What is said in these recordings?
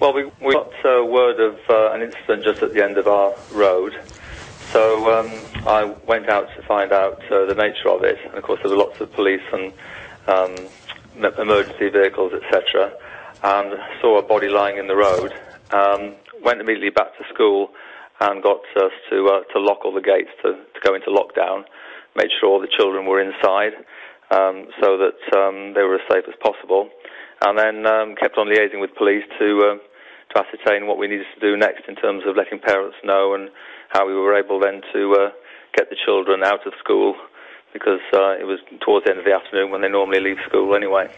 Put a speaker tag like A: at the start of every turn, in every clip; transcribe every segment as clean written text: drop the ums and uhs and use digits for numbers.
A: Well, we got word of an incident just at the end of our road, so I went out to find out the nature of it, and of course there were lots of police and emergency vehicles, etc., and saw a body lying in the road. Went immediately back to school and got us to lock all the gates to go into lockdown, made sure all the children were inside so that they were as safe as possible, and then kept on liaising with police to ascertain what we needed to do next in terms of letting parents know and how we were able then to get the children out of school, because it was towards the end of the afternoon when they normally leave school anyway.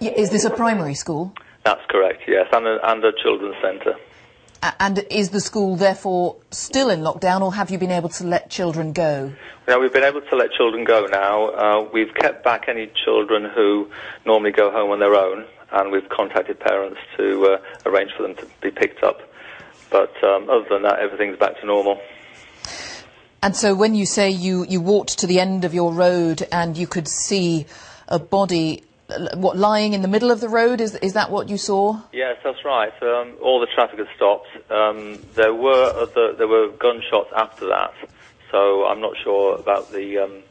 B: Is this a primary school?
A: That's correct, yes, and a children's centre.
B: And is the school therefore still in lockdown, or have you been able to let children go?
A: Yeah, we've been able to let children go now. We've kept back any children who normally go home on their own, and we've contacted parents to arrange for them to be picked up. But other than that, everything's back to normal.
B: And so when you say you walked to the end of your road and you could see a body, what, lying in the middle of the road, is that what you saw? Yes, that's right. All the traffic had stopped. There were gunshots after that, so I'm not sure about the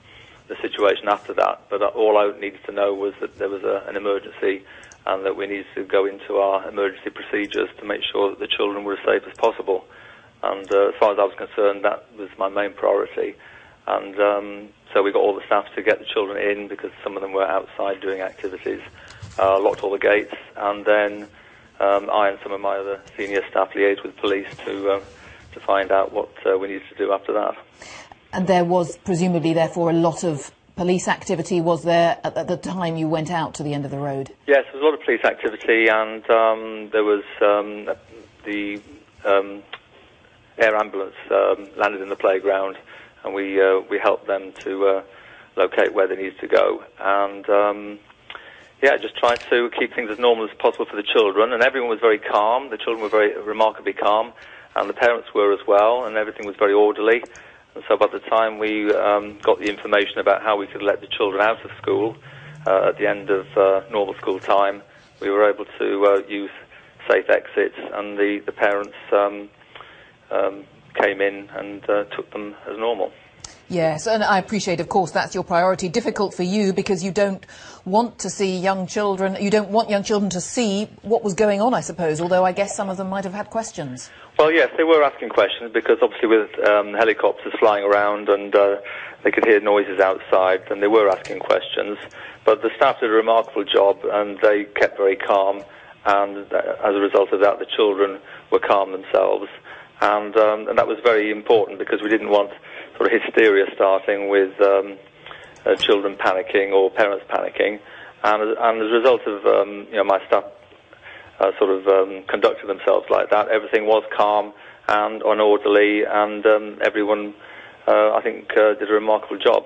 B: situation after that. But all I needed to know was that there was an emergency, and that we needed to go into our emergency procedures to make sure that the children were as safe as possible. And as far as I was concerned, that was my main priority. And so we got all the staff to get the children in, because some of them were outside doing activities, locked all the gates, and then I and some of my other senior staff liaised with police to find out what we needed to do after that. And there was presumably, therefore, a lot of police activity, was there, at the time you went out to the end of the road? Yes, there was a lot of police activity, and there was the air ambulance landed in the playground, and we helped them to locate where they needed to go, and just tried to keep things as normal as possible for the children, and everyone was very calm. The children were very remarkably calm, and the parents were as well, and everything was very orderly. And so by the time we got the information about how we could let the children out of school at the end of normal school time, we were able to use safe exits, and the parents came in and took them as normal. Yes, and I appreciate, of course, that's your priority. Difficult for you because you don't want to see young children, you don't want young children to see what was going on, I suppose, although I guess some of them might have had questions. Well, yes, they were asking questions because obviously with helicopters flying around and they could hear noises outside, and they were asking questions. But the staff did a remarkable job, and they kept very calm, and as a result of that, the children were calm themselves. And that was very important, because we didn't want sort of hysteria starting with children panicking or parents panicking. And as a result of my staff conducted themselves like that, everything was calm and orderly, and everyone, I think, did a remarkable job.